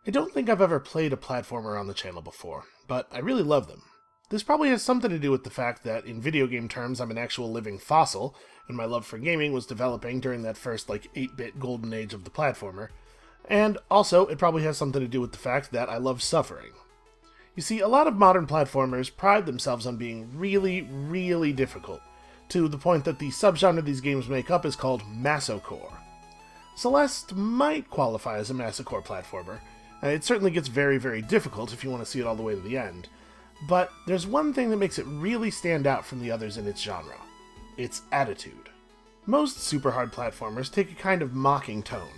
I don't think I've ever played a platformer on the channel before, but I really love them. This probably has something to do with the fact that in video game terms I'm an actual living fossil, and my love for gaming was developing during that first 8-bit golden age of the platformer, and also it probably has something to do with the fact that I love suffering. You see, a lot of modern platformers pride themselves on being really, really difficult, to the point that the subgenre these games make up is called masocore. Celeste might qualify as a masocore platformer. It certainly gets very, very difficult if you want to see it all the way to the end. But there's one thing that makes it really stand out from the others in its genre. Its attitude. Most super hard platformers take a kind of mocking tone.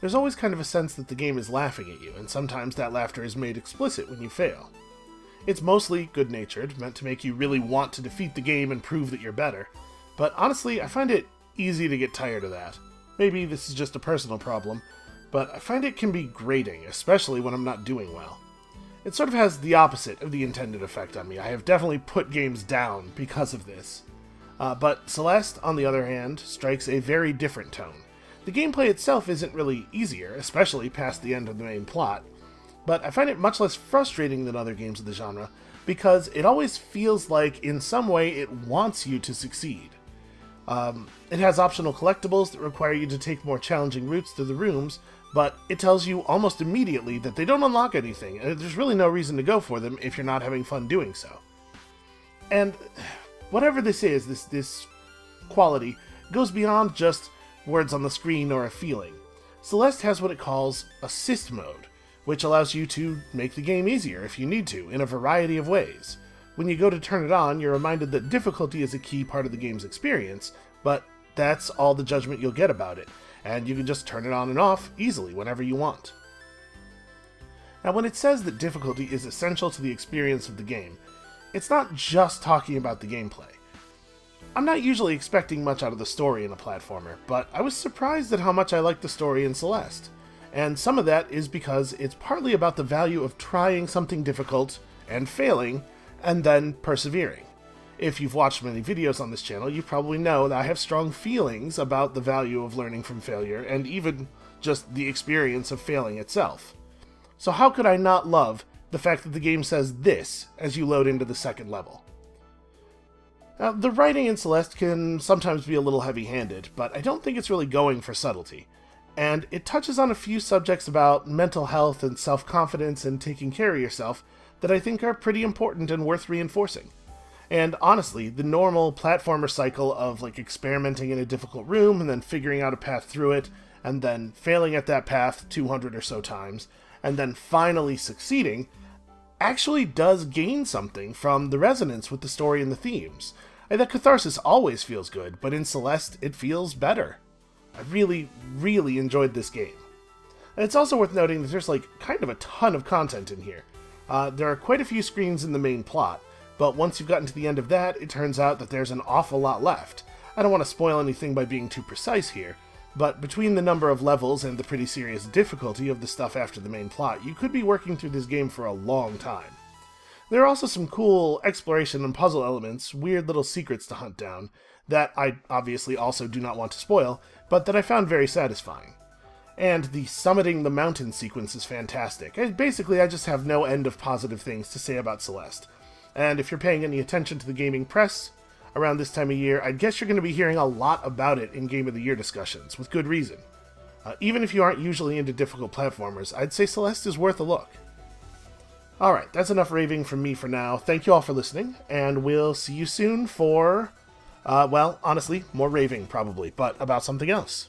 There's always kind of a sense that the game is laughing at you, and sometimes that laughter is made explicit when you fail. It's mostly good-natured, meant to make you really want to defeat the game and prove that you're better, but honestly, I find it easy to get tired of that. Maybe this is just a personal problem, but I find it can be grating, especially when I'm not doing well. It sort of has the opposite of the intended effect on me. I have definitely put games down because of this. But Celeste, on the other hand, strikes a very different tone. The gameplay itself isn't really easier, especially past the end of the main plot, but I find it much less frustrating than other games of the genre, because it always feels like, in some way, it wants you to succeed. It has optional collectibles that require you to take more challenging routes through the rooms, but it tells you almost immediately that they don't unlock anything, and there's really no reason to go for them if you're not having fun doing so. And whatever this is, this quality, goes beyond just words on the screen or a feeling. Celeste has what it calls assist mode, which allows you to make the game easier if you need to, in a variety of ways. When you go to turn it on, you're reminded that difficulty is a key part of the game's experience, but that's all the judgment you'll get about it, and you can just turn it on and off easily whenever you want. Now, when it says that difficulty is essential to the experience of the game, it's not just talking about the gameplay. I'm not usually expecting much out of the story in a platformer, but I was surprised at how much I liked the story in Celeste, and some of that is because it's partly about the value of trying something difficult and failing, and then persevering. If you've watched many videos on this channel, you probably know that I have strong feelings about the value of learning from failure, and even just the experience of failing itself. So how could I not love the fact that the game says this as you load into the second level? Now, the writing in Celeste can sometimes be a little heavy-handed, but I don't think it's really going for subtlety. And it touches on a few subjects about mental health and self-confidence and taking care of yourself that I think are pretty important and worth reinforcing. And honestly, the normal platformer cycle of experimenting in a difficult room and then figuring out a path through it, and then failing at that path 200 or so times, and then finally succeeding, actually does gain something from the resonance with the story and the themes. The catharsis always feels good, but in Celeste it feels better. I really, really enjoyed this game. And it's also worth noting that there's kind of a ton of content in here. There are quite a few screens in the main plot, but once you've gotten to the end of that, it turns out that there's an awful lot left. I don't want to spoil anything by being too precise here, but between the number of levels and the pretty serious difficulty of the stuff after the main plot, you could be working through this game for a long time. There are also some cool exploration and puzzle elements, weird little secrets to hunt down, that I obviously also do not want to spoil, but that I found very satisfying. And the summiting the mountain sequence is fantastic. Basically, I just have no end of positive things to say about Celeste. And if you're paying any attention to the gaming press around this time of year, I guess you're going to be hearing a lot about it in Game of the Year discussions, with good reason. Even if you aren't usually into difficult platformers, I'd say Celeste is worth a look. Alright, that's enough raving from me for now. Thank you all for listening, and we'll see you soon for, well, honestly, more raving probably, but about something else.